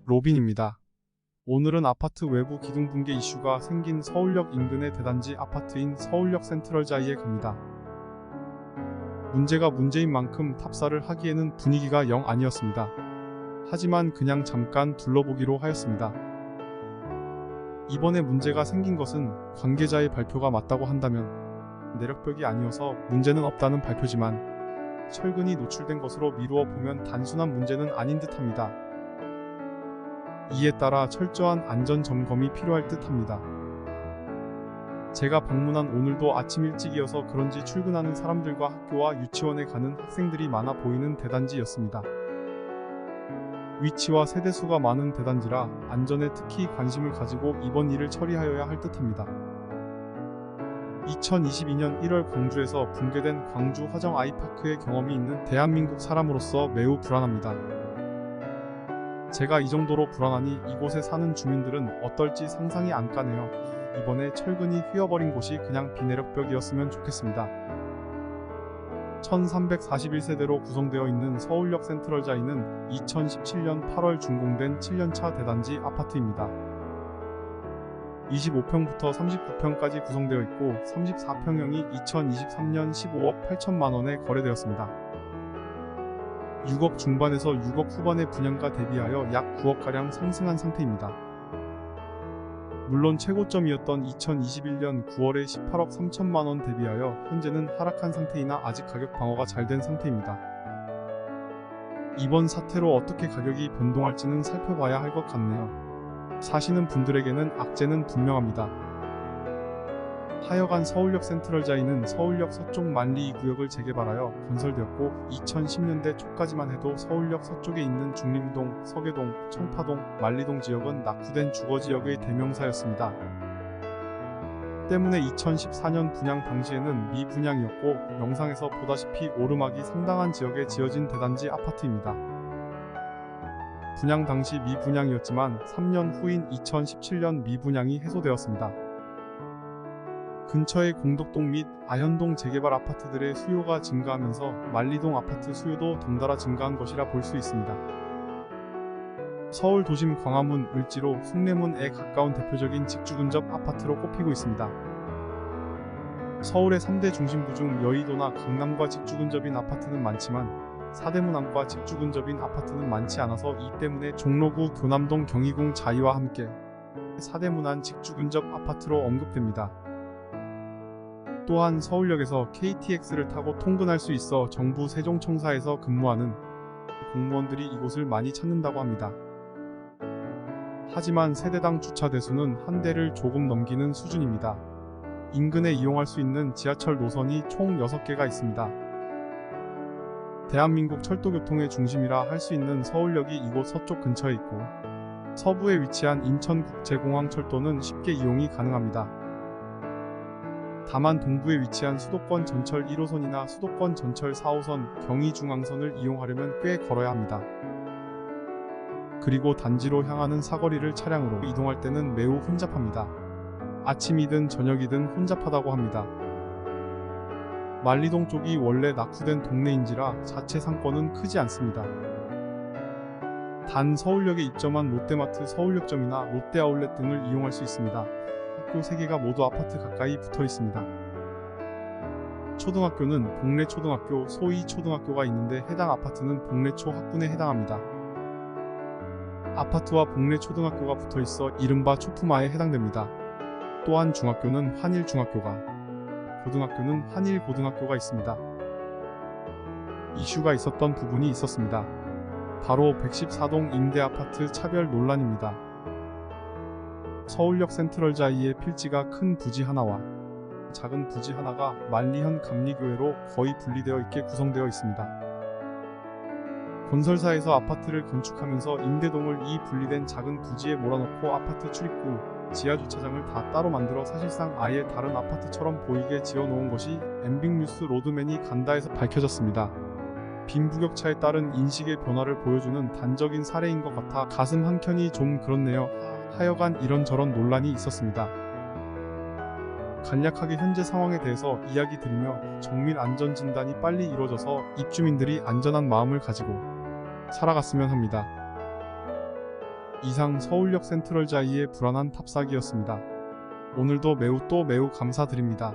로빈입니다. 오늘은 아파트 외부 기둥 붕괴 이슈가 생긴 서울역 인근의 대단지 아파트인 서울역 센트럴자이에 갑니다. 문제가 문제인 만큼 탑사를 하기에는 분위기가 영 아니었습니다. 하지만 그냥 잠깐 둘러보기로 하였습니다. 이번에 문제가 생긴 것은 관계자의 발표가 맞다고 한다면 내력벽이 아니어서 문제는 없다는 발표지만 철근이 노출된 것으로 미루어 보면 단순한 문제는 아닌 듯합니다. 이에 따라 철저한 안전 점검이 필요할 듯합니다. 제가 방문한 오늘도 아침 일찍이어서 그런지 출근하는 사람들과 학교와 유치원에 가는 학생들이 많아 보이는 대단지였습니다. 위치와 세대수가 많은 대단지라 안전에 특히 관심을 가지고 이번 일을 처리하여야 할 듯합니다. 2022년 1월 광주에서 붕괴된 광주 화정 아이파크의 경험이 있는 대한민국 사람으로서 매우 불안합니다. 제가 이 정도로 불안하니 이곳에 사는 주민들은 어떨지 상상이 안 가네요. 이번에 철근이 휘어버린 곳이 그냥 비내력벽이었으면 좋겠습니다. 1341세대로 구성되어 있는 서울역 센트럴자이는 2017년 8월 준공된 7년차 대단지 아파트입니다. 25평부터 39평까지 구성되어 있고 34평형이 2023년 15억 8천만원에 거래되었습니다. 6억 중반에서 6억 후반의 분양가 대비하여 약 9억가량 상승한 상태입니다. 물론 최고점이었던 2021년 9월에 18억 3천만원 대비하여 현재는 하락한 상태이나 아직 가격 방어가 잘 된 상태입니다. 이번 사태로 어떻게 가격이 변동할지는 살펴봐야 할 것 같네요. 사시는 분들에게는 악재는 분명합니다. 하여간 서울역 센트럴자이는 서울역 서쪽 만리 2구역을 재개발하여 건설되었고 2010년대 초까지만 해도 서울역 서쪽에 있는 중림동, 서계동, 청파동, 만리동 지역은 낙후된 주거지역의 대명사였습니다. 때문에 2014년 분양 당시에는 미분양이었고 영상에서 보다시피 오르막이 상당한 지역에 지어진 대단지 아파트입니다. 분양 당시 미분양이었지만 3년 후인 2017년 미분양이 해소되었습니다. 근처의 공덕동 및 아현동 재개발 아파트들의 수요가 증가하면서 만리동 아파트 수요도 덩달아 증가한 것이라 볼 수 있습니다. 서울 도심 광화문, 을지로, 숭례문에 가까운 대표적인 직주 근접 아파트로 꼽히고 있습니다. 서울의 3대 중심부 중 여의도나 강남과 직주 근접인 아파트는 많지만 사대문안과 직주 근접인 아파트는 많지 않아서 이 때문에 종로구 교남동 경희궁 자이와 함께 사대문안 직주 근접 아파트로 언급됩니다. 또한 서울역에서 KTX를 타고 통근할 수 있어 정부 세종청사에서 근무하는 공무원들이 이곳을 많이 찾는다고 합니다. 하지만 세대당 주차 대수는 한 대를 조금 넘기는 수준입니다. 인근에 이용할 수 있는 지하철 노선이 총 6개가 있습니다. 대한민국 철도교통의 중심이라 할 수 있는 서울역이 이곳 서쪽 근처에 있고 서부에 위치한 인천국제공항철도는 쉽게 이용이 가능합니다. 다만 동부에 위치한 수도권 전철 1호선이나 수도권 전철 4호선, 경의중앙선을 이용하려면 꽤 걸어야 합니다. 그리고 단지로 향하는 사거리를 차량으로 이동할 때는 매우 혼잡합니다. 아침이든 저녁이든 혼잡하다고 합니다. 만리동 쪽이 원래 낙후된 동네인지라 자체 상권은 크지 않습니다. 단 서울역에 입점한 롯데마트 서울역점이나 롯데아울렛 등을 이용할 수 있습니다. 학교 3개가 모두 아파트 가까이 붙어 있습니다. 초등학교는 복례초등학교, 소이초등학교가 있는데 해당 아파트는 복례초 학군에 해당합니다. 아파트와 복례초등학교가 붙어 있어 이른바 초품화에 해당됩니다. 또한 중학교는 한일중학교가, 고등학교는 한일고등학교가 있습니다. 이슈가 있었던 부분이 있었습니다. 바로 114동 임대아파트 차별 논란입니다. 서울역 센트럴자이의 필지가 큰 부지 하나와 작은 부지 하나가 만리현 감리교회로 거의 분리되어 있게 구성되어 있습니다. 건설사에서 아파트를 건축하면서 임대동을 이 분리된 작은 부지에 몰아넣고 아파트 출입구, 지하주차장을 다 따로 만들어 사실상 아예 다른 아파트처럼 보이게 지어놓은 것이 엠빅뉴스 로드맨이 간다에서 밝혀졌습니다. 빈부격차에 따른 인식의 변화를 보여주는 단적인 사례인 것 같아 가슴 한켠이 좀 그렇네요. 하여간 이런저런 논란이 있었습니다. 간략하게 현재 상황에 대해서 이야기 드리며 정밀 안전진단이 빨리 이루어져서 입주민들이 안전한 마음을 가지고 살아갔으면 합니다. 이상 서울역 센트럴자이의 불안한 탑사기였습니다. 오늘도 매우 감사드립니다.